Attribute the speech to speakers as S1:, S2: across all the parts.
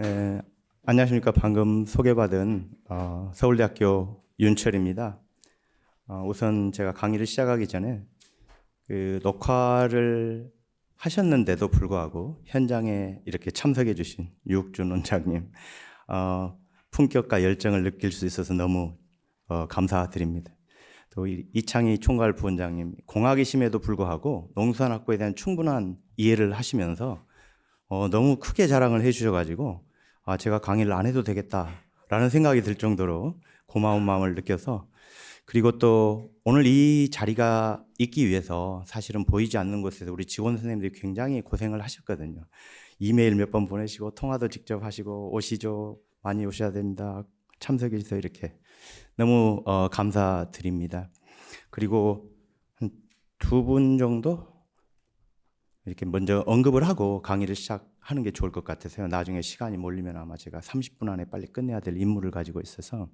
S1: 예, 안녕하십니까. 방금 소개받은 서울대학교 윤철입니다. 우선 제가 강의를 시작하기 전에 그 녹화를 하셨는데도 불구하고 현장에 이렇게 참석해 주신 유욱준 원장님, 품격과 열정을 느낄 수 있어서 너무 감사드립니다. 또 이창희 총괄 부원장님, 공학이심에도 불구하고 농수산학부에 대한 충분한 이해를 하시면서 너무 크게 자랑을 해주셔가지고 제가 강의를 안 해도 되겠다라는 생각이 들 정도로 고마운 마음을 느껴서, 그리고 또 오늘 이 자리가 있기 위해서 사실은 보이지 않는 곳에서 우리 직원 선생님들이 굉장히 고생을 하셨거든요. 이메일 몇 번 보내시고 통화도 직접 하시고 오시죠, 많이 오셔야 됩니다, 참석해 주세요, 이렇게 너무 감사드립니다. 그리고 한 두 분 정도 이렇게 먼저 언급을 하고 강의를 시작하는 게 좋을 것 같아서요. 나중에 시간이 몰리면 아마 제가 30분 안에 빨리 끝내야 될 임무를 가지고 있어서,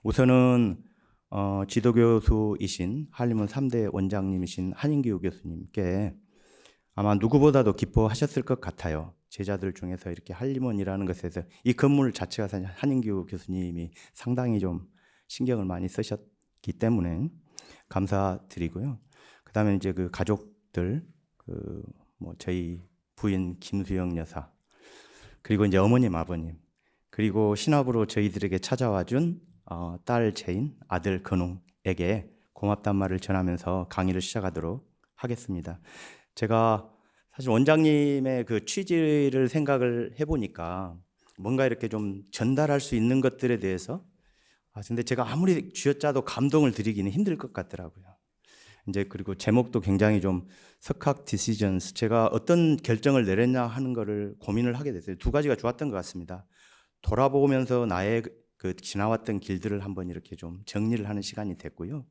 S1: 우선은 지도교수이신 한림원 3대 원장님이신 한인규 교수님께 아마 누구보다도 기뻐하셨을 것 같아요. 제자들 중에서 이렇게 한림원이라는 것에서 이 건물 자체가 사실 한인규 교수님이 상당히 좀 신경을 많이 쓰셨기 때문에 감사드리고요. 그다음에 이제 그 가족들, 저희 부인 김수영 여사, 그리고 이제 어머님, 아버님, 그리고 신압으로 저희들에게 찾아와 준 딸 재인, 아들 근웅에게 고맙단 말을 전하면서 강의를 시작하도록 하겠습니다. 제가 사실 원장님의 그 취지를 생각을 해보니까 뭔가 이렇게 좀 전달할 수 있는 것들에 대해서 근데 제가 아무리 쥐어짜도 감동을 드리기는 힘들 것 같더라고요. 이제 그리고 제목도 굉장히 좀 석학 디시전스, 제가 어떤 결정을 내렸냐 하는 거를 고민을 하게 됐어요. 두 가지가 좋았던 것 같습니다. 돌아보면서 나의 그 지나왔던 길들을 한번 이렇게 좀 정리를 하는 시간이 됐고요.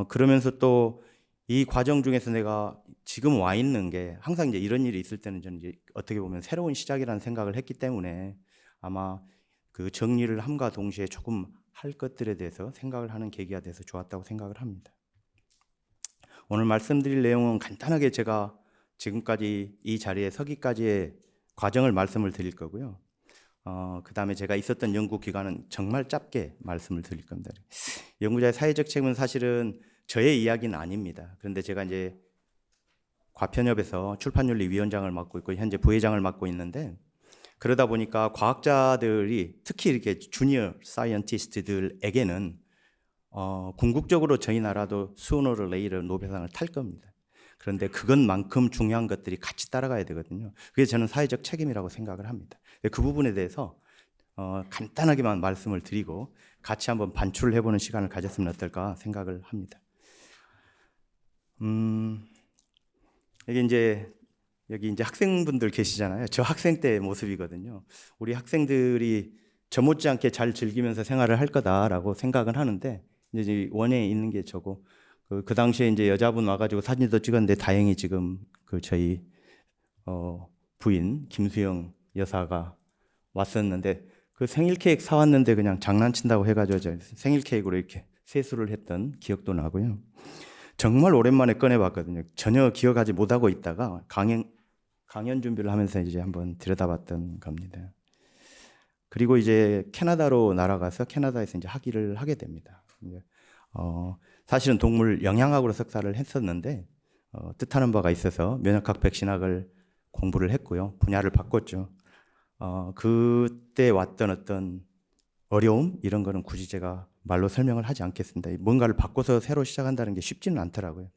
S1: 그러면서 또 이 과정 중에서 내가 지금 와 있는 게 항상 이제 이런 일이 있을 때는 저는 이제 어떻게 보면 새로운 시작이라는 생각을 했기 때문에 아마 그 정리를 함과 동시에 조금 할 것들에 대해서 생각을 하는 계기가 돼서 좋았다고 생각을 합니다. 오늘 말씀드릴 내용은 간단하게 제가 지금까지 이 자리에 서기까지의 과정을 말씀을 드릴 거고요. 그 다음에 제가 있었던 연구 기간은 정말 짧게 말씀을 드릴 겁니다. 연구자의 사회적 책임은 사실은 저의 이야기는 아닙니다. 그런데 제가 이제 과편협에서 출판윤리위원장을 맡고 있고 현재 부회장을 맡고 있는데, 그러다 보니까 과학자들이 특히 이렇게 주니어 사이언티스트들에게는 궁극적으로 저희 나라도 sooner or later 노벨상을 탈 겁니다. 그런데 그것만큼 중요한 것들이 같이 따라가야 되거든요. 그게 저는 사회적 책임이라고 생각을 합니다. 그 부분에 대해서 간단하게만 말씀을 드리고 같이 한번 반출을 해보는 시간을 가졌으면 어떨까 생각을 합니다. 여기 이제 학생분들 계시잖아요. 저 학생 때의 모습이거든요. 우리 학생들이 저 못지않게 잘 즐기면서 생활을 할 거다라고 생각은 하는데, 이제 원에 있는 게 저고, 그 당시에 이제 여자분 와가지고 사진도 찍었는데 다행히 지금 그 저희 부인 김수영 여사가 왔었는데, 그 생일 케이크 사왔는데 그냥 장난친다고 해가지고 저 생일 케이크로 이렇게 세수를 했던 기억도 나고요. 정말 오랜만에 꺼내봤거든요. 전혀 기억하지 못하고 있다가 강연 준비를 하면서 이제 한번 들여다봤던 겁니다. 그리고 이제 캐나다로 날아가서 캐나다에서 이제 학위를 하게 됩니다. 사실은 동물 영양학으로 석사를 했었는데 뜻하는 바가 있어서 면역학 백신학을 공부를 했고요. 분야를 바꿨죠. 그때 왔던 어떤 어려움, 이런 거는 굳이 제가 말로 설명을 하지 않겠습니다. 뭔가를 바꿔서 새로 시작한다는 게 쉽지는 않더라고요.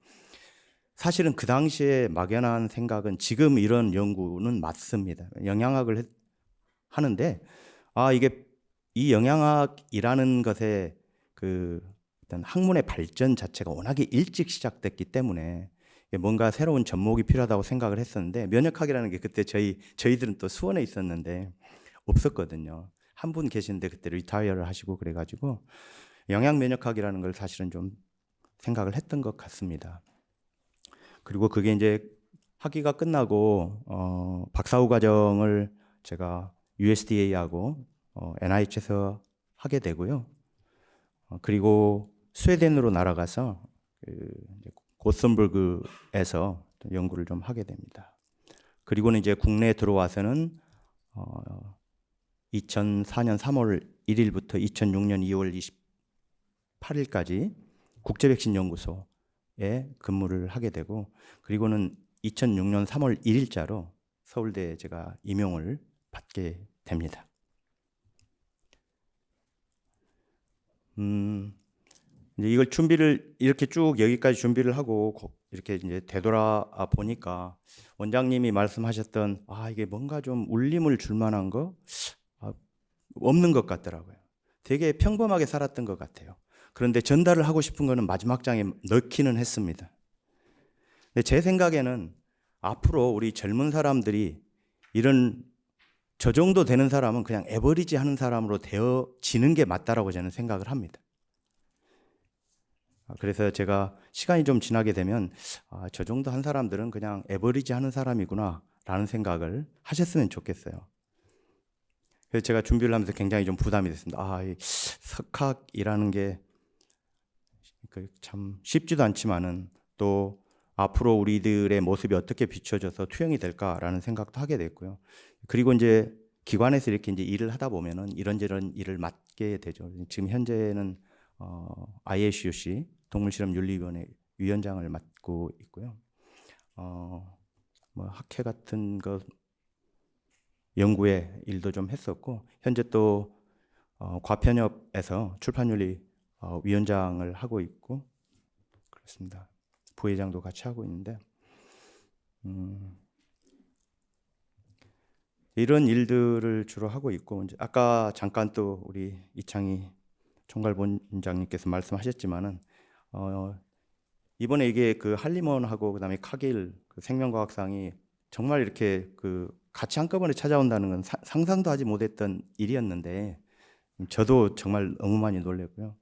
S1: 사실은 그 당시에 막연한 생각은 지금 이런 연구는 맞습니다. 영양학을 하는데 이게 이 영양학이라는 것의 그 어떤 학문의 발전 자체가 워낙에 일찍 시작됐기 때문에 뭔가 새로운 접목이 필요하다고 생각을 했었는데, 면역학이라는 게 그때 저희들은 또 수원에 있었는데 없었거든요. 한 분 계시는데 그때 리타이어를 하시고 그래가지고 영양 면역학이라는 걸 사실은 좀 생각을 했던 것 같습니다. 그리고 그게 이제 학위가 끝나고 박사후 과정을 제가 USDA하고 NIH에서 하게 되고요. 그리고 스웨덴으로 날아가서 고선버그에서 연구를 좀 하게 됩니다. 그리고는 이제 국내에 들어와서는 2004년 3월 1일부터 2006년 2월 28일까지 국제백신 연구소에 근무를 하게 되고, 그리고는 2006년 3월 1일자로 서울대에 제가 임용을 받게 됩니다. 이제 이걸 준비를 이렇게 쭉 여기까지 준비를 하고 이렇게 이제 되돌아 보니까 원장님이 말씀하셨던 이게 뭔가 좀 울림을 줄 만한 거 없는 것 같더라고요. 되게 평범하게 살았던 것 같아요. 그런데 전달을 하고 싶은 거는 마지막 장에 넣기는 했습니다. 근데 제 생각에는 앞으로 우리 젊은 사람들이 이런 저 정도 되는 사람은 그냥 에버리지 하는 사람으로 되어지는 게 맞다라고 저는 생각을 합니다. 그래서 제가 시간이 좀 지나게 되면 저 정도 한 사람들은 그냥 에버리지 하는 사람이구나 라는 생각을 하셨으면 좋겠어요. 그래서 제가 준비를 하면서 굉장히 좀 부담이 됐습니다. 이 석학이라는 게 참 쉽지도 않지만은 또 앞으로 우리들의 모습이 어떻게 비춰져서 투영이 될까라는 생각도 하게 됐고요. 그리고 이제 기관에서 이렇게 이제 일을 하다 보면은 이런저런 일을 맡게 되죠. 지금 현재는 ISUC 동물실험윤리위원회 위원장을 맡고 있고요. 뭐 학회 같은 거 연구의 일도 좀 했었고, 현재 또 과편협에서 출판윤리 위원장을 하고 있고 그렇습니다. 부회장도 같이 하고 있는데 이런 일들을 주로 하고 있고, 이제 아까 잠깐 또 우리 이창희 총괄본장님께서 말씀하셨지만은 이번에 이게 그 할리먼하고 그다음에 카길 그 생명과학상이 정말 이렇게 그 같이 한꺼번에 찾아온다는 건 상상도 하지 못했던 일이었는데 저도 정말 너무 많이 놀랐고요.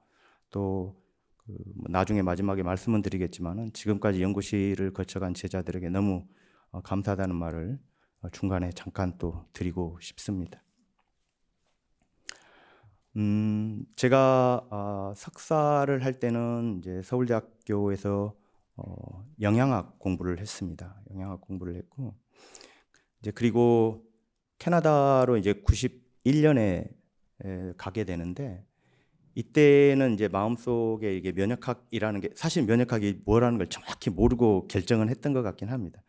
S1: 또 나중에 마지막에 말씀은 드리겠지만은 지금까지 연구실을 거쳐간 제자들에게 너무 감사하다는 말을 중간에 잠깐 또 드리고 싶습니다. 제가 석사를 할 때는 이제 서울대학교에서 영양학 공부를 했습니다. 영양학 공부를 했고, 이제 그리고 캐나다로 이제 91년에 가게 되는데, 이때는 이제 마음속에 이게 면역학이라는 게, 사실 면역학이 뭐라는 걸 정확히 모르고 결정은 했던 것 같긴 합니다.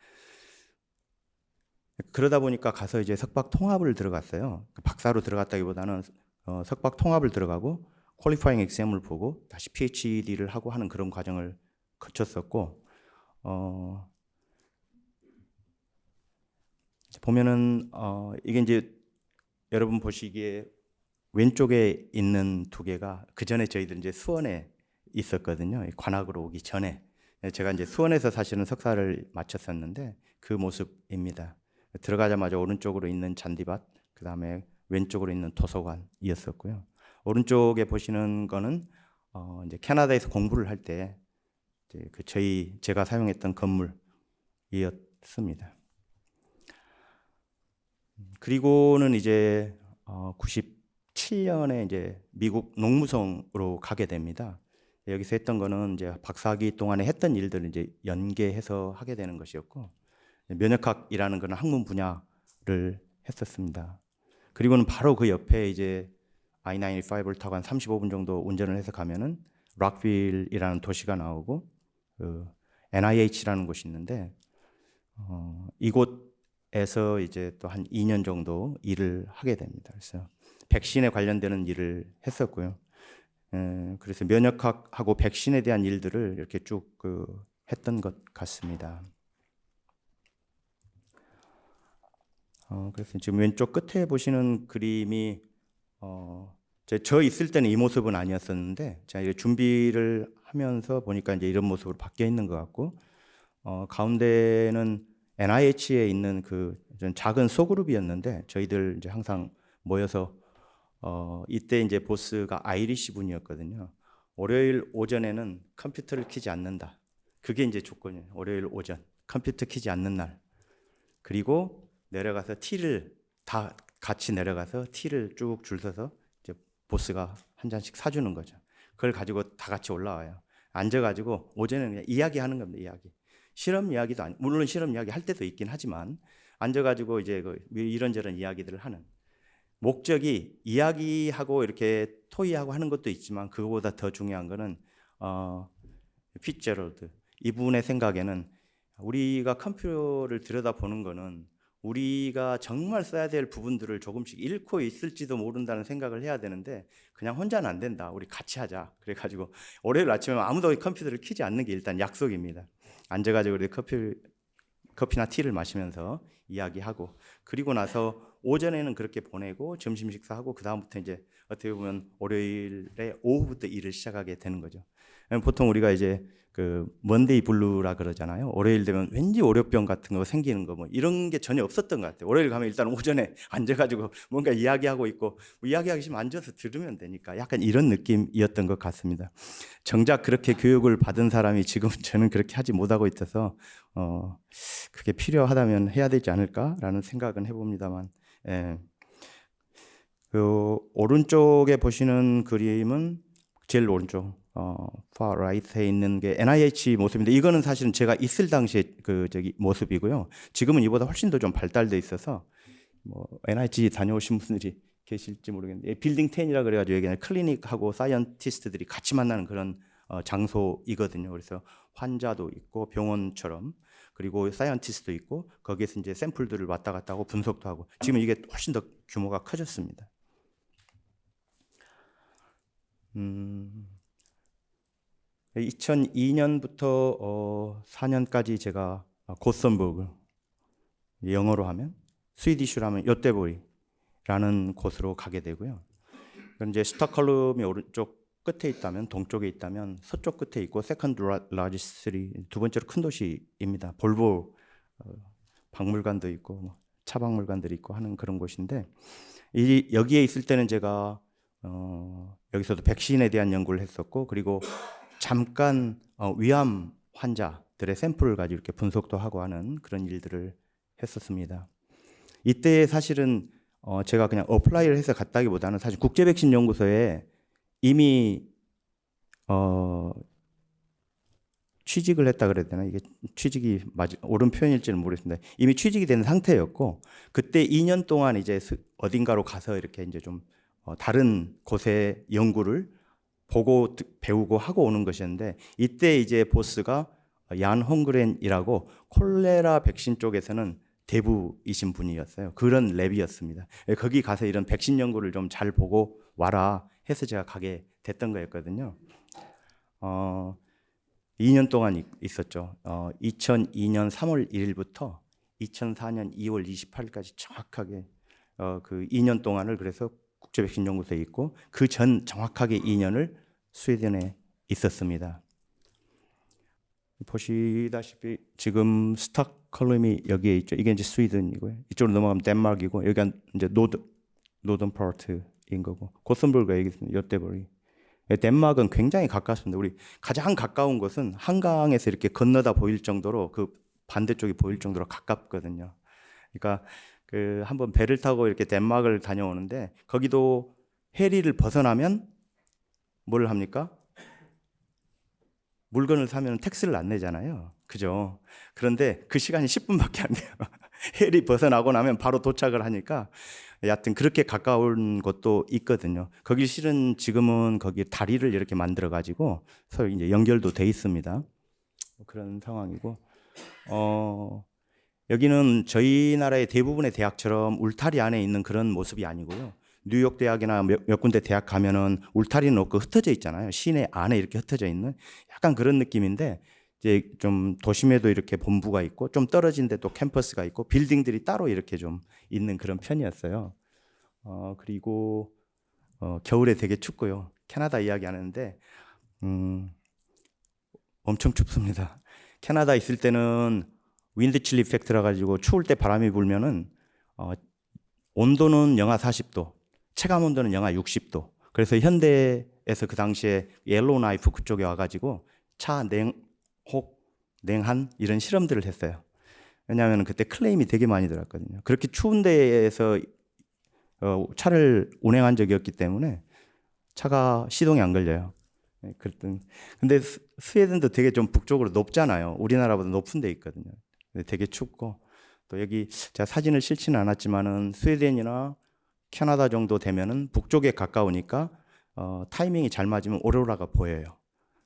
S1: 그러다 보니까 가서 이제 석박 통합을 들어갔어요. 박사로 들어갔다기보다는 석박 통합을 들어가고 퀄리파잉 엑셈을 보고 다시 PhD를 하고 하는 그런 과정을 거쳤었고, 보면은 이게 이제 여러분 보시기에 왼쪽에 있는 두 개가 그 전에 저희들 이제 수원에 있었거든요. 관악으로 오기 전에 제가 이제 수원에서 사실은 석사를 마쳤었는데 그 모습입니다. 들어가자마자 오른쪽으로 있는 잔디밭, 그 다음에 왼쪽으로 있는 도서관이었었고요. 오른쪽에 보시는 거는 이제 캐나다에서 공부를 할 때 그 제가 사용했던 건물이었습니다. 그리고는 이제 97년에 이제 미국 농무성으로 가게 됩니다. 여기서 했던 거는 이제 박사학위 동안에 했던 일들을 이제 연계해서 하게 되는 것이었고, 면역학이라는 그런 학문 분야를 했었습니다. 그리고는 바로 그 옆에 이제 I-95를 타고 한 35분 정도 운전을 해서 가면은 락빌이라는 도시가 나오고 NIH라는 곳이 있는데 이곳에서 이제 또 한 2년 정도 일을 하게 됩니다. 그래서 백신에 관련되는 일을 했었고요. 그래서 면역학하고 백신에 대한 일들을 이렇게 쭉 했던 것 같습니다. 그래서 지금 왼쪽 끝에 보시는 그림이 저 있을 때는 이 모습은 아니었었는데 제가 준비를 하면서 보니까 이제 이런 모습으로 바뀌어 있는 것 같고, 가운데는 NIH에 있는 그 작은 소그룹이었는데 저희들 이제 항상 모여서 이때 이제 보스가 아이리시 분이었거든요. 월요일 오전에는 컴퓨터를 켜지 않는다. 그게 이제 조건이에요. 월요일 오전 컴퓨터 켜지 않는 날. 그리고 내려가서 티를 다 같이 내려가서 티를 쭉 줄 서서 이제 보스가 한 잔씩 사주는 거죠. 그걸 가지고 다 같이 올라와요. 앉아가지고 오전에는 그냥 이야기하는 겁니다. 이야기. 실험 이야기도 아니, 물론 실험 이야기 할 때도 있긴 하지만 앉아가지고 이제 이런저런 이야기들을 하는. 목적이 이야기하고 이렇게 토의하고 하는 것도 있지만 그거보다 더 중요한 거는 피츠제럴드 이분의 생각에는 우리가 컴퓨터를 들여다보는 거는 우리가 정말 써야 될 부분들을 조금씩 잃고 있을지도 모른다는 생각을 해야 되는데 그냥 혼자는 안 된다. 우리 같이 하자. 그래가지고 월요일 아침에 아무도 컴퓨터를 켜지 않는 게 일단 약속입니다. 앉아가지고 우리 커피나 티를 마시면서 이야기하고 그리고 나서 오전에는 그렇게 보내고 점심 식사하고 그 다음부터 이제 어떻게 보면 월요일에 오후부터 일을 시작하게 되는 거죠. 보통 우리가 이제 그 먼데이 블루라 그러잖아요. 월요일 되면 왠지 월요병 같은 거 생기는 거 뭐 이런 게 전혀 없었던 것 같아요. 월요일 가면 일단 오전에 앉아가지고 뭔가 이야기하고 있고 뭐 이야기하기 싫으면 앉아서 들으면 되니까 약간 이런 느낌이었던 것 같습니다. 정작 그렇게 교육을 받은 사람이 지금 저는 그렇게 하지 못하고 있어서 그게 필요하다면 해야 되지 않을까라는 생각은 해봅니다만, 예. 그 오른쪽에 보시는 그림은 제일 오른쪽. far right에 있는 게 NIH 모습인데 이거는 사실은 제가 있을 당시의 모습이고요. 지금은 이보다 훨씬 더 좀 발달돼 있어서 뭐 NIH 다녀오신 분들이 계실지 모르겠는데 빌딩 10이라 그래가지고 여기는 클리닉하고 사이언티스트들이 같이 만나는 그런 장소이거든요. 그래서 환자도 있고 병원처럼 그리고 사이언티스트도 있고 거기에서 이제 샘플들을 왔다 갔다 하고 분석도 하고 지금 이게 훨씬 더 규모가 커졌습니다. 2002년부터 4년까지 제가 고선버그, 영어로 하면 스위디쉬로 하면 요테보리라는 곳으로 가게 되고요. 이제 스톡홀름이 오른쪽 끝에 있다면 동쪽에 있다면 서쪽 끝에 있고 세컨드 라지스트 두 번째로 큰 도시입니다. 볼보 박물관도 있고 뭐 차박물관들이 있고 하는 그런 곳인데 여기에 있을 때는 제가 여기서도 백신에 대한 연구를 했었고 그리고 잠깐 위암 환자들의 샘플을 가지고 이렇게 분석도 하고 하는 그런 일들을 했었습니다. 이때 사실은 제가 그냥 어플라이를 해서 갔다기보다는 사실 국제백신연구소에 이미 취직을 했다 그래야 되나? 이게 취직이 옳은 표현일지는 모르겠습니다. 이미 취직이 된 상태였고 그때 2년 동안 이제 어딘가로 가서 이렇게 이제 좀 다른 곳의 연구를 보고 배우고 하고 오는 것이었는데 이때 이제 보스가 얀 헝그렌이라고 콜레라 백신 쪽에서는 대부이신 분이었어요. 그런 랩이었습니다. 거기 가서 이런 백신 연구를 좀 잘 보고 와라 해서 제가 가게 됐던 거였거든요. 2년 동안 있었죠. 2002년 3월 1일부터 2004년 2월 28일까지 정확하게 그 2년 동안을 그래서 국제백신연구소에 있고 그 전 정확하게 2년을 스웨덴에 있었습니다. 보시다시피 지금 스톡홀름이 여기에 있죠. 이게 이제 스웨덴이고요. 이쪽으로 넘어가면 덴마크이고 여기가 이제 노던 파트인 거고 고선버그가 여기 있습니다. 요테보리. 덴마크는 굉장히 가깝습니다. 우리 가장 가까운 곳은 한강에서 이렇게 건너다 보일 정도로 그 반대쪽이 보일 정도로 가깝거든요. 그러니까 그 한번 배를 타고 이렇게 덴마크를 다녀오는데 거기도 해리를 벗어나면 뭘 합니까? 물건을 사면 텍스를 안 내잖아요. 그죠? 그런데 그 시간이 10분밖에 안 돼요. 해리 벗어나고 나면 바로 도착을 하니까 여하튼 그렇게 가까운 곳도 있거든요. 거기 실은 지금은 거기 다리를 이렇게 만들어 가지고 서로 이제 연결도 돼 있습니다. 그런 상황이고 여기는 저희 나라의 대부분의 대학처럼 울타리 안에 있는 그런 모습이 아니고요. 뉴욕 대학이나 몇 군데 대학 가면은 울타리는 없고 흩어져 있잖아요. 시내 안에 이렇게 흩어져 있는 약간 그런 느낌인데 이제 좀 도심에도 이렇게 본부가 있고 좀 떨어진 데 또 캠퍼스가 있고 빌딩들이 따로 이렇게 좀 있는 그런 편이었어요. 그리고 겨울에 되게 춥고요. 캐나다 이야기 하는데 엄청 춥습니다. 캐나다 있을 때는 윈드 칠 이펙트라 가지고 추울 때 바람이 불면은 온도는 영하 40도, 체감 온도는 영하 60도. 그래서 현대에서 그 당시에 옐로우 나이프 그쪽에 와가지고 차 냉한 이런 실험들을 했어요. 왜냐하면 그때 클레임이 되게 많이 들었거든요. 그렇게 추운 데에서 차를 운행한 적이 없기 때문에 차가 시동이 안 걸려요. 근데 스웨덴도 되게 좀 북쪽으로 높잖아요. 우리나라보다 높은 데 있거든요. 되게 춥고 또 여기 제가 사진을 실지는 않았지만은 스웨덴이나 캐나다 정도 되면은 북쪽에 가까우니까 타이밍이 잘 맞으면 오로라가 보여요.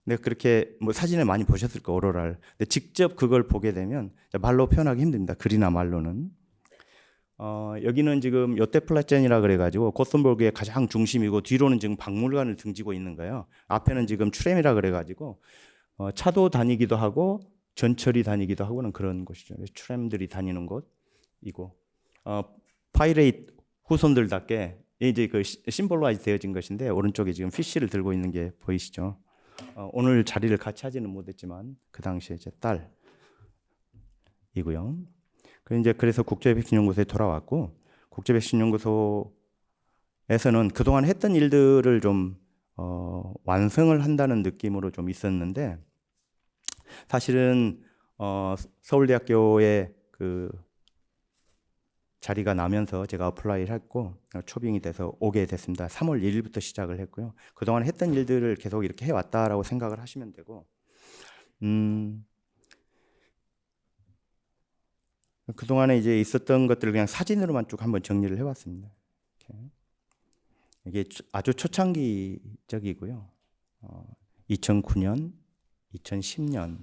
S1: 근데 그렇게 뭐 사진을 많이 보셨을 거예요, 오로라를. 근데 직접 그걸 보게 되면 말로 표현하기 힘듭니다. 글이나 말로는. 여기는 지금 요테플라젠이라 그래가지고 고텐버그의 가장 중심이고 뒤로는 지금 박물관을 등지고 있는 거예요. 앞에는 지금 트램이라 그래가지고 차도 다니기도 하고 전철이 다니기도 하고는 그런 곳이죠. 트램들이 다니는 곳이고 파이레이트 후손들답게 이제 그 심볼라이즈 되어진 것인데 오른쪽에 지금 피쉬를 들고 있는 게 보이시죠? 오늘 자리를 같이 하지는 못했지만 그 당시에 제 딸이고요. 그래서 국제백신연구소에 돌아왔고 국제백신연구소에서는 그동안 했던 일들을 좀 완성을 한다는 느낌으로 좀 있었는데 사실은 서울대학교에 그 자리가 나면서 제가 어플라이를 했고 초빙이 돼서 오게 됐습니다. 3월 1일부터 시작을 했고요. 그동안 했던 일들을 계속 이렇게 해왔다라고 생각을 하시면 되고 그동안에 이제 있었던 것들을 그냥 사진으로만 쭉 한번 정리를 해왔습니다. 이게 아주 초창기적이고요. 2009년, 2010년,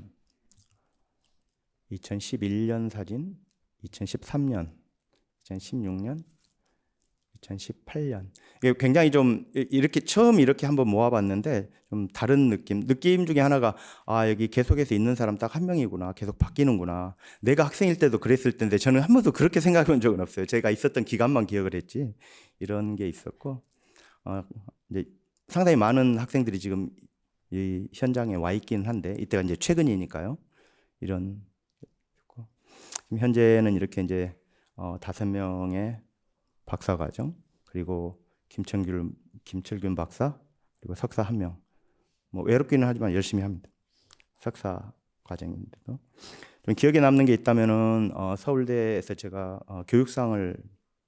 S1: 2011년 사진, 2013년, 2016년, 2018년. 이게 굉장히 좀 이렇게 처음 이렇게 한번 모아봤는데 좀 다른 느낌 중에 하나가 여기 계속해서 있는 사람 딱 한 명이구나. 계속 바뀌는구나. 내가 학생일 때도 그랬을 텐데 저는 한 번도 그렇게 생각해 본 적은 없어요. 제가 있었던 기간만 기억을 했지. 이런 게 있었고 이제 상당히 많은 학생들이 지금 이 현장에 와 있긴 한데 이때가 이제 최근이니까요. 이런 지금 현재는 이렇게 이제 5명의 박사과정 그리고 김철균 박사 그리고 석사 1명 뭐 외롭기는 하지만 열심히 합니다. 석사 과정인데도 좀 기억에 남는 게 있다면은 서울대에서 제가 교육상을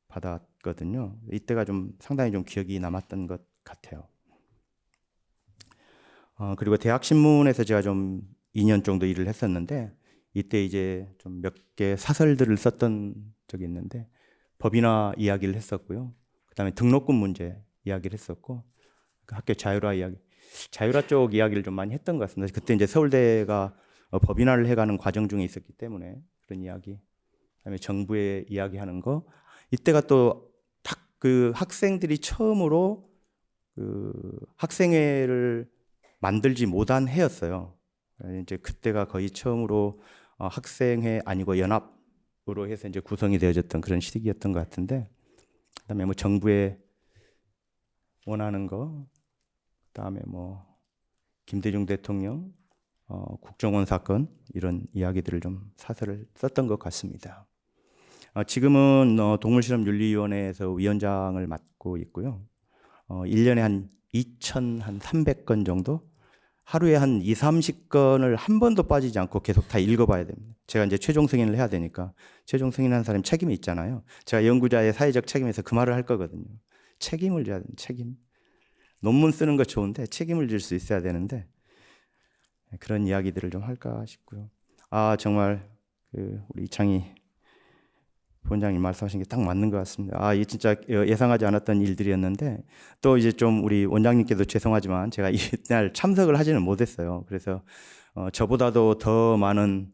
S1: 받았거든요. 이때가 좀 상당히 좀 기억이 남았던 것 같아요. 그리고 대학신문에서 제가 좀 2년 정도 일을 했었는데 이때 이제 좀 몇 개 사설들을 썼던 적이 있는데 법인화 이야기를 했었고요. 그다음에 등록금 문제 이야기를 했었고 학교 자율화 쪽 이야기를 좀 많이 했던 것 같습니다. 그때 이제 서울대가 법인화를 해가는 과정 중에 있었기 때문에 그런 이야기, 그다음에 정부의 이야기하는 거 이때가 또 딱 그 학생들이 처음으로 그 학생회를 만들지 못한 해였어요. 이제 그때가 거의 처음으로 학생회 아니고 연합으로 해서 이제 구성이 되어졌던 그런 시기였던 것 같은데, 그다음에 뭐 정부에 원하는 거, 그다음에 뭐 김대중 대통령 국정원 사건 이런 이야기들을 좀 사설을 썼던 것 같습니다. 지금은 동물실험윤리위원회에서 위원장을 맡고 있고요. 1년에 한 2,300건 정도? 하루에 한 2, 30건을 한 번도 빠지지 않고 계속 다 읽어봐야 됩니다. 제가 이제 최종 승인을 해야 되니까 최종 승인하는 사람이 책임이 있잖아요. 제가 연구자의 사회적 책임에서 그 말을 할 거거든요. 책임을 져야 됩니다. 책임. 논문 쓰는 거 좋은데 책임을 질 수 있어야 되는데 그런 이야기들을 좀 할까 싶고요. 정말 우리 이창희 본장님 말씀하신 게 딱 맞는 것 같습니다. 이게 진짜 예상하지 않았던 일들이었는데 또 이제 좀 우리 원장님께도 죄송하지만 제가 이날 참석을 하지는 못했어요. 그래서 저보다도 더 많은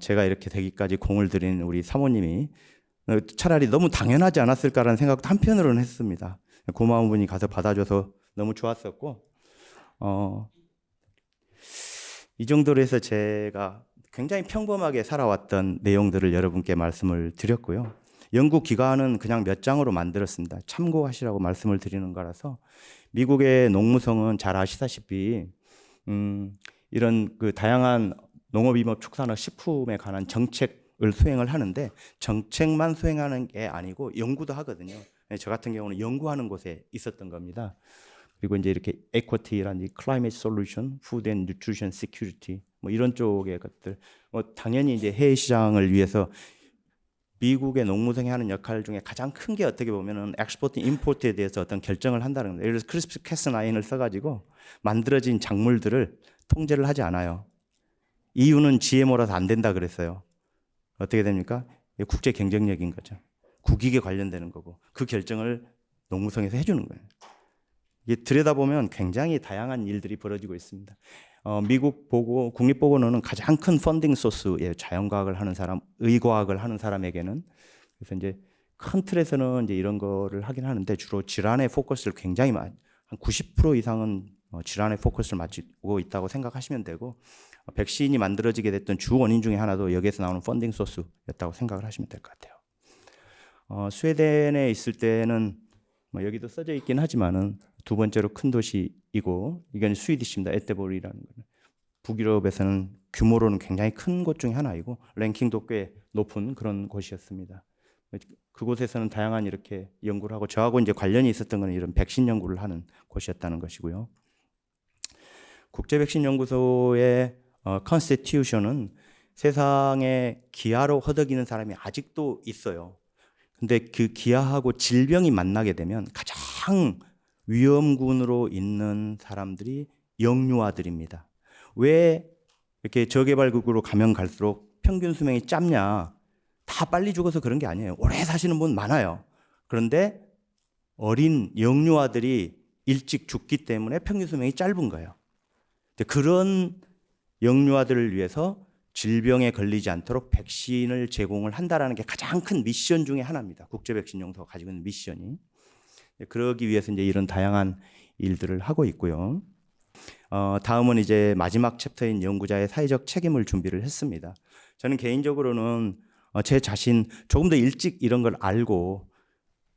S1: 제가 이렇게 되기까지 공을 들인 우리 사모님이 차라리 너무 당연하지 않았을까라는 생각도 한편으로는 했습니다. 고마운 분이 가서 받아줘서 너무 좋았었고 이 정도로 해서 제가 굉장히 평범하게 살아왔던 내용들을 여러분께 말씀을 드렸고요. 연구 기관은 그냥 몇 장으로 만들었습니다. 참고하시라고 말씀을 드리는 거라서 미국의 농무성은 잘 아시다시피 이런 그 다양한 농업임업 축산업 식품에 관한 정책을 수행을 하는데 정책만 수행하는 게 아니고 연구도 하거든요. 저 같은 경우는 연구하는 곳에 있었던 겁니다. 그리고 이제 이렇게 equity라는 climate solution, food and nutrition security 뭐 이런 쪽의 것들, 당연히 이제 해외 시장을 위해서 미국의 농무성이 하는 역할 중에 가장 큰 게 어떻게 보면은 엑스포트, 임포트에 대해서 어떤 결정을 한다는 겁니다. 예를 들어서 크리스피캐스나인을 써가지고 만들어진 작물들을 통제를 하지 않아요. EU는 GMO라서 안 된다 그랬어요. 어떻게 됩니까? 국제 경쟁력인 거죠. 국익에 관련되는 거고 그 결정을 농무성에서 해주는 거예요. 이게 들여다보면 굉장히 다양한 일들이 벌어지고 있습니다. 미국 보고 국립보건원은 가장 큰 펀딩 소스예요. 자연과학을 하는 사람, 의과학을 하는 사람에게는. 그래서 이제 큰 틀에서는 이제 이런 거를 하긴 하는데 주로 질환에 포커스를 굉장히 많이, 한 90% 이상은 질환에 포커스를 맞추고 있다고 생각하시면 되고, 백신이 만들어지게 됐던 주 원인 중에 하나도 여기에서 나오는 펀딩 소스였다고 생각을 하시면 될 것 같아요. 스웨덴에 있을 때는 여기도 써져 있긴 하지만은 두 번째로 큰 도시이고, 이건 스위디시입니다. 에테보리라는 거는. 북유럽에서는 규모로는 굉장히 큰 곳 중에 하나이고 랭킹도 꽤 높은 그런 곳이었습니다. 그곳에서는 다양한 이렇게 연구를 하고, 저하고 이제 관련이 있었던 건 이런 백신 연구를 하는 곳이었다는 것이고요. 국제백신연구소의 컨스티튜션은 세상에 기아로 허덕이는 사람이 아직도 있어요. 근데 그 기아하고 질병이 만나게 되면 가장 위험군으로 있는 사람들이 영유아들입니다. 왜 이렇게 저개발국으로 가면 갈수록 평균 수명이 짧냐? 다 빨리 죽어서 그런 게 아니에요. 오래 사시는 분 많아요. 그런데 어린 영유아들이 일찍 죽기 때문에 평균 수명이 짧은 거예요. 그런 영유아들을 위해서 질병에 걸리지 않도록 백신을 제공을 한다는 게 가장 큰 미션 중에 하나입니다. 국제백신연구소가 가지고 있는 미션이. 그러기 위해서 이제 이런 다양한 일들을 하고 있고요. 다음은 이제 마지막 챕터인 연구자의 사회적 책임을 준비를 했습니다. 저는 개인적으로는 제 자신 조금 더 일찍 이런 걸 알고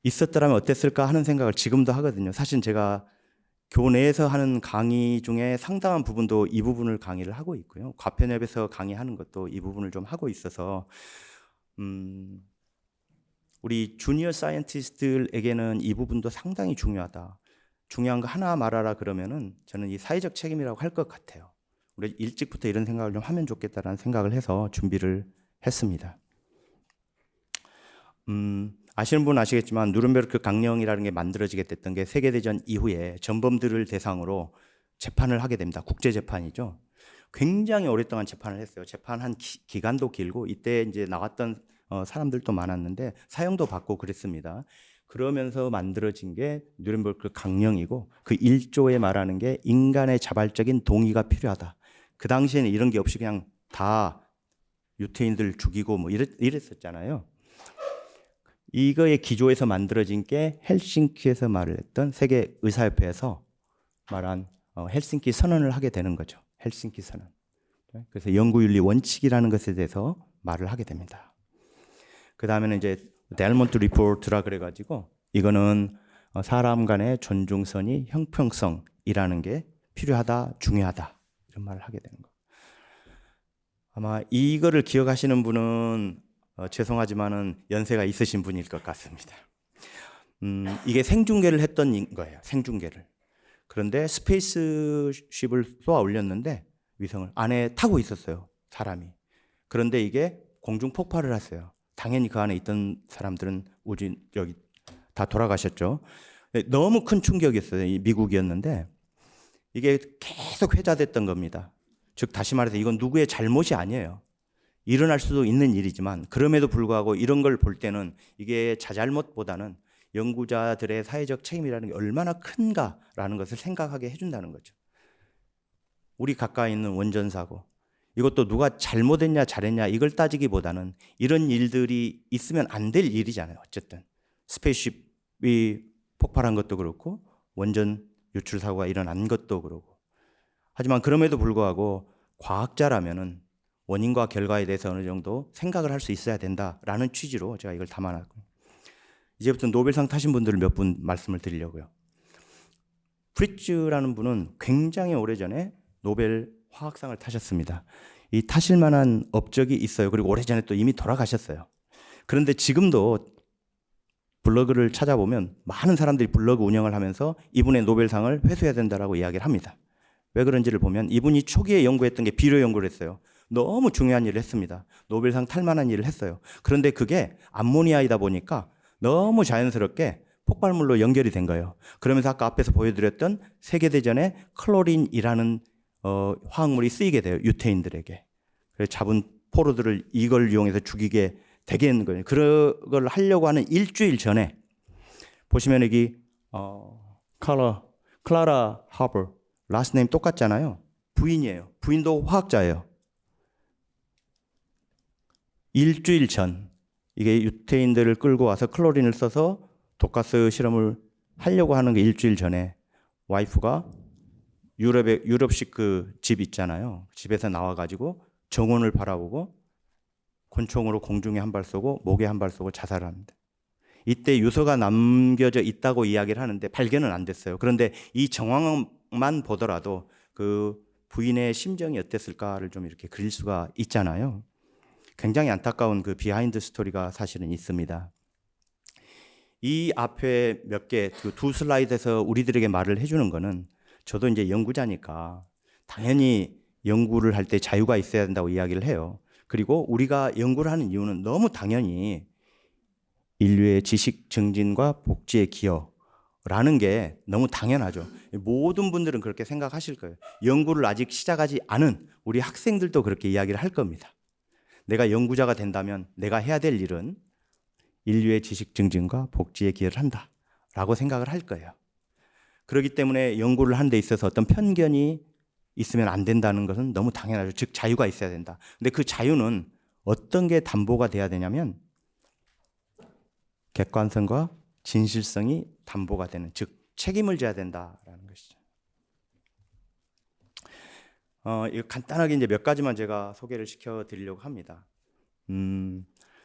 S1: 있었더라면 어땠을까 하는 생각을 지금도 하거든요. 사실 제가 교내에서 하는 강의 중에 상당한 부분도 이 부분을 강의를 하고 있고요. 과편협에서 강의하는 것도 이 부분을 좀 하고 있어서 우리 주니어 사이언티스트들에게는 이 부분도 상당히 중요하다. 중요한 거 하나 말하라 그러면은 저는 이 사회적 책임이라고 할 것 같아요. 우리 일찍부터 이런 생각을 좀 하면 좋겠다라는 생각을 해서 준비를 했습니다. 아시는 분은 아시겠지만 누른베르크 강령이라는 게 만들어지게 됐던 게 세계대전 이후에 전범들을 대상으로 재판을 하게 됩니다. 국제재판이죠. 굉장히 오랫동안 재판을 했어요. 재판한 기간도 길고 이때 이제 나왔던 사람들도 많았는데 사형도 받고 그랬습니다. 그러면서 만들어진 게 누른베르크 강령이고 그 1조에 말하는 게 인간의 자발적인 동의가 필요하다. 그 당시에는 이런 게 없이 그냥 다 유태인들 죽이고 뭐 이랬었잖아요. 이거의 기조에서 만들어진 게 헬싱키에서 말을 했던 세계 의사협회에서 말한 헬싱키 선언을 하게 되는 거죠. 헬싱키 선언. 그래서 연구윤리 원칙이라는 것에 대해서 말을 하게 됩니다. 그 다음에는 이제 델몬트 리포트라 그래가지고 이거는 사람 간의 존중선이 형평성이라는 게 필요하다, 중요하다 이런 말을 하게 되는 거. 아마 이거를 기억하시는 분은 죄송하지만은 연세가 있으신 분일 것 같습니다. 이게 생중계를 했던 거예요. 생중계를. 그런데 스페이스쉽을 쏘아 올렸는데 위성을 안에 타고 있었어요. 사람이. 그런데 이게 공중 폭발을 했어요. 당연히 그 안에 있던 사람들은 여기 다 돌아가셨죠. 너무 큰 충격이었어요. 이 미국이었는데 이게 계속 회자됐던 겁니다. 즉 다시 말해서 이건 누구의 잘못이 아니에요. 일어날 수도 있는 일이지만 그럼에도 불구하고 이런 걸 볼 때는 이게 자잘못보다는 연구자들의 사회적 책임이라는 게 얼마나 큰가라는 것을 생각하게 해준다는 거죠. 우리 가까이 있는 원전사고 이것도 누가 잘못했냐 잘했냐 이걸 따지기보다는 이런 일들이 있으면 안 될 일이잖아요. 어쨌든 스페이스쉽이 폭발한 것도 그렇고 원전 유출 사고가 일어난 것도 그렇고 하지만 그럼에도 불구하고 과학자라면은 원인과 결과에 대해서 어느 정도 생각을 할 수 있어야 된다라는 취지로 제가 이걸 담아놨고요. 이제부터 노벨상 타신 분들을 몇 분 말씀을 드리려고요. 프리츠라는 분은 굉장히 오래전에 노벨 화학상을 타셨습니다. 이 타실 만한 업적이 있어요. 그리고 오래전에 또 이미 돌아가셨어요. 그런데 지금도 블로그를 찾아보면 많은 사람들이 블로그 운영을 하면서 이분의 노벨상을 회수해야 된다라고 이야기를 합니다. 왜 그런지를 보면 이분이 초기에 연구했던 게 비료 연구를 했어요. 너무 중요한 일을 했습니다. 노벨상 탈 만한 일을 했어요. 그런데 그게 암모니아이다 보니까 너무 자연스럽게 폭발물로 연결이 된 거예요. 그러면서 아까 앞에서 보여드렸던 세계대전에 클로린이라는 화학물이 쓰이게 돼요. 유태인들에게. 그래서 잡은 포로들을 이걸 이용해서 죽이게 되게 되는 거예요. 그걸 하려고 하는 일주일 전에 보시면 여기 클라라 하버 라스트 네임 똑같잖아요. 부인이에요. 부인도 화학자예요. 일주일 전 이게 유태인들을 끌고 와서 클로린을 써서 독가스 실험을 하려고 하는 게 일주일 전에 와이프가 유럽식 그 집 있잖아요. 집에서 나와가지고 정원을 바라보고 권총으로 공중에 한 발 쏘고 목에 한 발 쏘고 자살을 합니다. 이때 유서가 남겨져 있다고 이야기를 하는데 발견은 안 됐어요. 그런데 이 정황만 보더라도 그 부인의 심정이 어땠을까를 좀 이렇게 그릴 수가 있잖아요. 굉장히 안타까운 그 비하인드 스토리가 사실은 있습니다. 이 앞에 몇 개, 그 두 슬라이드에서 우리들에게 말을 해주는 거는 저도 이제 연구자니까 당연히 연구를 할 때 자유가 있어야 된다고 이야기를 해요. 그리고 우리가 연구를 하는 이유는 너무 당연히 인류의 지식 증진과 복지의 기여라는 게 너무 당연하죠. 모든 분들은 그렇게 생각하실 거예요. 연구를 아직 시작하지 않은 우리 학생들도 그렇게 이야기를 할 겁니다. 내가 연구자가 된다면 내가 해야 될 일은 인류의 지식 증진과 복지에 기여를 한다라고 생각을 할 거예요. 그렇기 때문에 연구를 하는 데 있어서 어떤 편견이 있으면 안 된다는 것은 너무 당연하죠. 즉 자유가 있어야 된다. 근데 그 자유는 어떤 게 담보가 돼야 되냐면 객관성과 진실성이 담보가 되는, 즉 책임을 져야 된다라는 것이죠. 이거 간단하게 이제 몇 가지만 제가 소개를 시켜드리려고 합니다.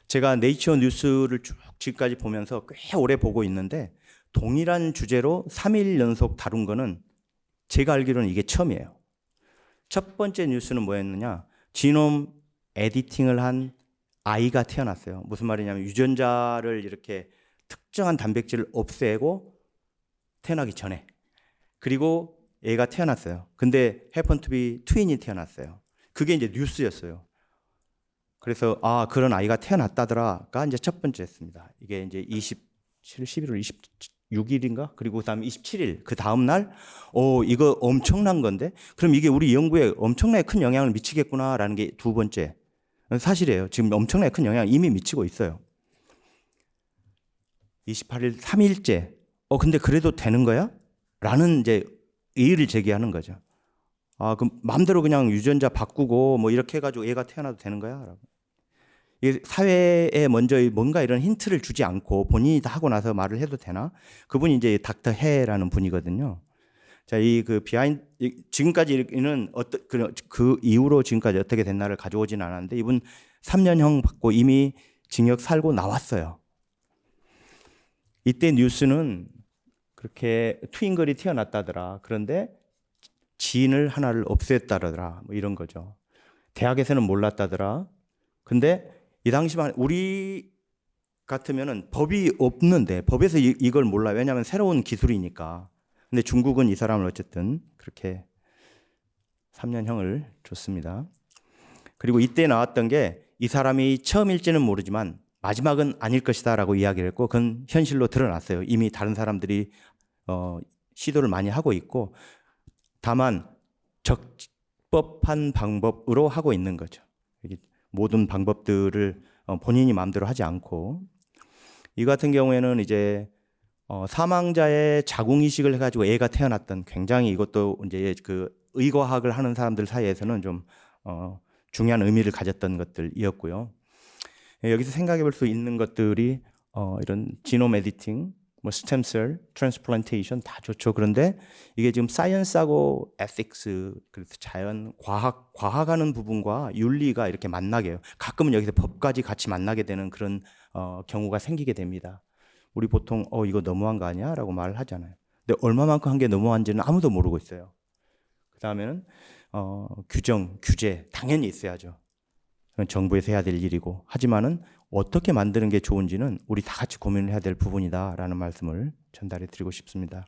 S1: 제가 네이처 뉴스를 쭉 지금까지 보면서 꽤 오래 보고 있는데 동일한 주제로 3일 연속 다룬 거는 제가 알기로는 이게 처음이에요. 첫 번째 뉴스는 뭐였느냐? 지놈 에디팅을 한 아이가 태어났어요. 무슨 말이냐면 유전자를 이렇게 특정한 단백질을 없애고 태어나기 전에. 그리고 애가 태어났어요. 근데 happen to be 트윈이 태어났어요. 그게 이제 뉴스였어요. 그래서 그런 아이가 태어났다더라가 이제 첫 번째였습니다. 이게 이제 11월 26일인가? 그리고 그다음 27일 그 다음 날 이거 엄청난 건데 그럼 이게 우리 연구에 엄청나게 큰 영향을 미치겠구나라는 게 두 번째. 사실이에요. 지금 엄청나게 큰 영향을 이미 미치고 있어요. 28일 3일째. 근데 그래도 되는 거야? 라는 이제 의의를 제기하는 거죠. 그럼 마음대로 그냥 유전자 바꾸고 뭐 이렇게 해가지고 애가 태어나도 되는 거야? 라고. 사회에 먼저 뭔가 이런 힌트를 주지 않고 본인이 다 하고 나서 말을 해도 되나? 그분이 이제 닥터 해라는 분이거든요. 자, 그 비하인드, 지금까지는 그 이후로 지금까지 어떻게 됐나를 가져오진 않았는데 이분 3년형 받고 이미 징역 살고 나왔어요. 이때 뉴스는 그렇게 트윈걸이 태어났다더라. 그런데 지인을 하나를 없앴다더라. 뭐 이런 거죠. 대학에서는 몰랐다더라. 근데 이 당시만 우리 같으면은 법이 없는데 법에서 이걸 몰라. 왜냐하면 새로운 기술이니까. 근데 중국은 이 사람을 어쨌든 그렇게 3년형을 줬습니다. 그리고 이때 나왔던 게 이 사람이 처음일지는 모르지만 마지막은 아닐 것이다라고 이야기를 했고 그건 현실로 드러났어요. 이미 다른 사람들이 시도를 많이 하고 있고 다만 적법한 방법으로 하고 있는 거죠. 모든 방법들을 본인이 마음대로 하지 않고 이 같은 경우에는 이제 사망자의 자궁이식을 해가지고 애가 태어났던 굉장히 이것도 이제 그 의과학을 하는 사람들 사이에서는 좀 중요한 의미를 가졌던 것들이었고요. 여기서 생각해 볼 수 있는 것들이 이런 지놈 에디팅, 뭐 스템셀, 트랜스플란테이션 다 좋죠. 그런데 이게 지금 사이언스하고 에틱스, 그래서 자연, 과학하는 부분과 윤리가 이렇게 만나게 해요. 가끔은 여기서 법까지 같이 만나게 되는 그런 경우가 생기게 됩니다. 우리 보통 이거 너무한 거 아니야? 라고 말을 하잖아요. 근데 얼마만큼 한 게 너무한지는 아무도 모르고 있어요. 그 다음에는 규정, 규제 당연히 있어야죠. 정부에서 해야 될 일이고 하지만은 어떻게 만드는 게 좋은지는 우리 다 같이 고민을 해야 될 부분이다라는 말씀을 전달해 드리고 싶습니다.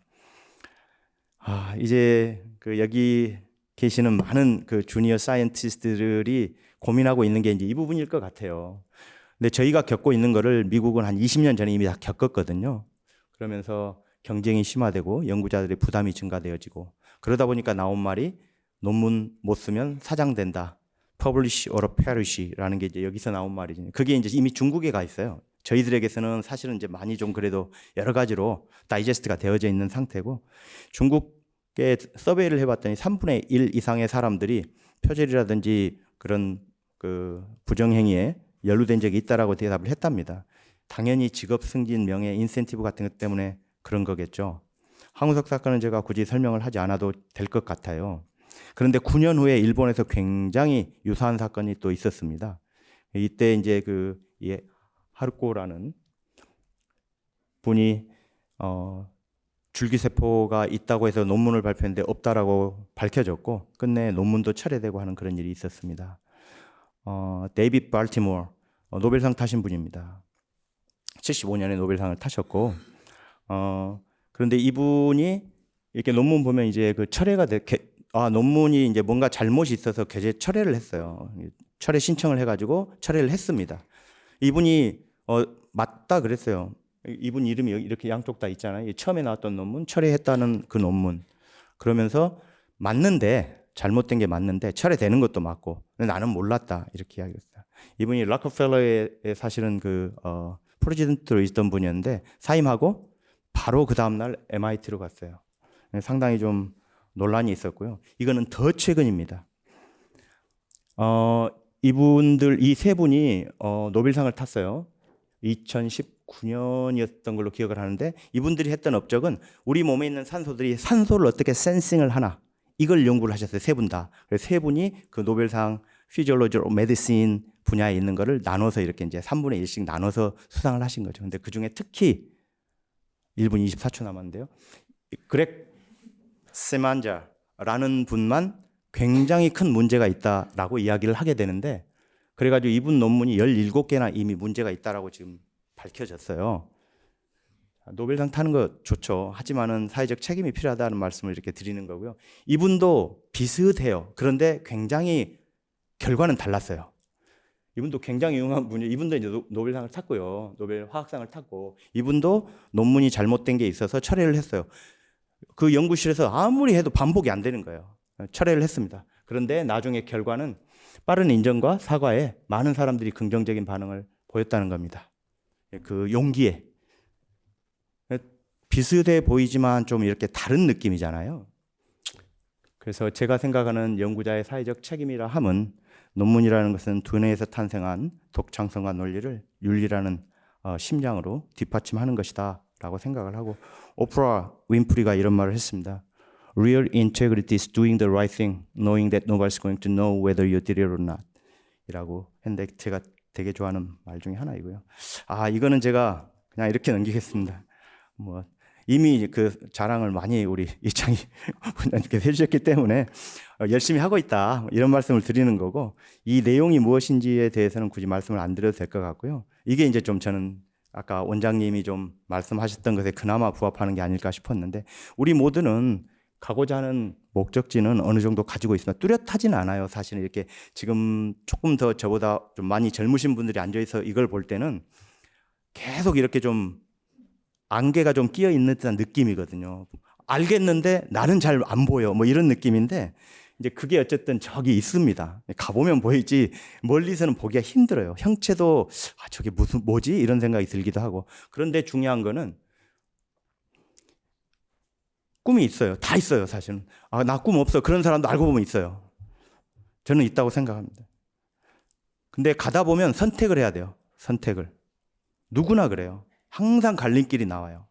S1: 이제 그 여기 계시는 많은 그 주니어 사이언티스트들이 고민하고 있는 게 이제 이 부분일 것 같아요. 근데 저희가 겪고 있는 거를 미국은 한 20년 전에 이미 다 겪었거든요. 그러면서 경쟁이 심화되고 연구자들의 부담이 증가되어지고 그러다 보니까 나온 말이 논문 못 쓰면 사장된다. Publish or perish라는 게 이제 여기서 나온 말이죠. 그게 이제 이미 중국에 가 있어요. 저희들에게서는 사실은 이제 많이 좀 그래도 여러 가지로 다이제스트가 되어져 있는 상태고, 중국에 서베이를 해봤더니 3분의 1 이상의 사람들이 표절이라든지 그런 그 부정행위에 연루된 적이 있다라고 대답을 했답니다. 당연히 직업 승진, 명예, 인센티브 같은 것 때문에 그런 거겠죠. 황우석 사건은 제가 굳이 설명을 하지 않아도 될 것 같아요. 그런데 9년 후에 일본에서 굉장히 유사한 사건이 또 있었습니다. 이때 이제 그 하루코라는 분이 줄기세포가 있다고 해서 논문을 발표했는데 없다라고 밝혀졌고, 끝내 논문도 철회되고 하는 그런 일이 있었습니다. 데이빗 발티모어, 노벨상 타신 분입니다. 75년에 노벨상을 타셨고, 그런데 이분이 이렇게 논문 보면 이제 그 철회가 논문이 이제 뭔가 잘못이 있어서 교재 철회를 했어요. 철회 신청을 해가지고 철회를 했습니다. 이분이 맞다 그랬어요. 이분 이름이 이렇게 양쪽 다 있잖아요. 처음에 나왔던 논문, 철회했다는 그 논문. 그러면서 맞는데, 잘못된 게 맞는데 철회되는 것도 맞고, 나는 몰랐다 이렇게 이야기했어요. 이분이 락커펠러에 사실은 그 프레지던트로 있던 분이었는데 사임하고 바로 그 다음날 MIT로 갔어요. 상당히 좀 논란이 있었고요. 이거는 더 최근입니다. 이분들 이 세 분이 노벨상을 탔어요. 2019년이었던 걸로 기억을 하는데, 이분들이 했던 업적은 우리 몸에 있는 산소들이 산소를 어떻게 센싱을 하나, 이걸 연구를 하셨어요. 세 분 다. 그래서 세 분이 그 노벨상 피지올로지 오브 메디신 분야에 있는 거를 나눠서 이렇게 이제 3분의 1씩 나눠서 수상을 하신 거죠. 근데 그 중에 특히 1분 24초 남았는데요. 그렉 세만자라는 분만 굉장히 큰 문제가 있다라고 이야기를 하게 되는데, 그래가지고 이분 논문이 17개나 이미 문제가 있다라고 지금 밝혀졌어요. 노벨상 타는 거 좋죠. 하지만은 사회적 책임이 필요하다는 말씀을 이렇게 드리는 거고요. 이분도 비슷해요. 그런데 굉장히 결과는 달랐어요. 이분도 굉장히 유명한 분이, 이분도 이제 노벨상을 탔고요. 노벨 화학상을 탔고, 이분도 논문이 잘못된 게 있어서 철회를 했어요. 그 연구실에서 아무리 해도 반복이 안 되는 거예요. 철회를 했습니다. 그런데 나중에 결과는 빠른 인정과 사과에 많은 사람들이 긍정적인 반응을 보였다는 겁니다. 그 용기에. 비슷해 보이지만 좀 이렇게 다른 느낌이잖아요. 그래서 제가 생각하는 연구자의 사회적 책임이라 함은, 논문이라는 것은 두뇌에서 탄생한 독창성과 논리를 윤리라는 심장으로 뒷받침하는 것이다 라고 생각을 하고, 오프라 윈프리가 이런 말을 했습니다. Real integrity is doing the right thing, knowing that nobody's going to know whether you did it or not 이라고 했는데, 제가 되게 좋아하는 말 중에 하나이고요. 이거는 제가 그냥 이렇게 넘기겠습니다. 이미 그 자랑을 많이 우리 이창희 분장님께서 해주셨기 때문에 열심히 하고 있다 이런 말씀을 드리는 거고, 이 내용이 무엇인지에 대해서는 굳이 말씀을 안 드려도 될 것 같고요. 이게 이제 좀 저는 아까 원장님이 좀 말씀하셨던 것에 그나마 부합하는 게 아닐까 싶었는데, 우리 모두는 가고자 하는 목적지는 어느 정도 가지고 있습니다. 뚜렷하지는 않아요. 사실은 이렇게 지금 조금 더 저보다 좀 많이 젊으신 분들이 앉아있어 이걸 볼 때는 계속 이렇게 좀 안개가 좀 끼어 있는 듯한 느낌이거든요. 알겠는데 나는 잘 안 보여. 이런 느낌인데, 이제 그게 어쨌든 저기 있습니다. 가보면 보이지 멀리서는 보기가 힘들어요. 형체도 저게 뭐지? 이런 생각이 들기도 하고. 그런데 중요한 거는 꿈이 있어요. 다 있어요, 사실은. 나 꿈 없어. 그런 사람도 알고 보면 있어요. 저는 있다고 생각합니다. 근데 가다 보면 선택을 해야 돼요. 선택을. 누구나 그래요. 항상 갈림길이 나와요.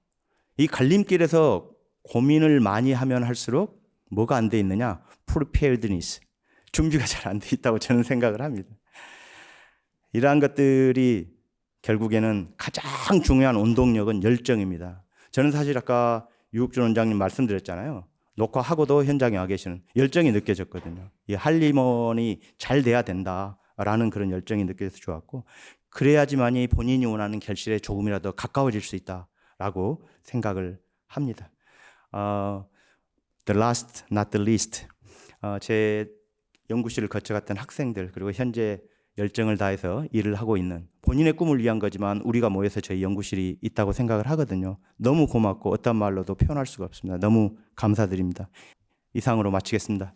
S1: 이 갈림길에서 고민을 많이 하면 할수록 뭐가 안 돼 있느냐? preparedness. 준비가 잘 안 돼 있다고 저는 생각을 합니다. 이러한 것들이 결국에는 가장 중요한 원동력은 열정입니다. 저는 사실 아까 유욱준 원장님 말씀드렸잖아요. 녹화하고도 현장에 와 계시는 열정이 느껴졌거든요. 이 한림원이 잘 돼야 된다라는 그런 열정이 느껴져서 좋았고, 그래야지만이 본인이 원하는 결실에 조금이라도 가까워질 수 있다라고 생각을 합니다. The last, not the least. 제 연구실을 거쳐갔던 학생들, 그리고 현재 열정을 다해서 일을 하고 있는, 본인의 꿈을 위한 거지만 우리가 모여서 저희 연구실이 있다고 생각을 하거든요. 너무 고맙고 어떤 말로도 표현할 수가 없습니다. 너무 감사드립니다. 이상으로 마치겠습니다.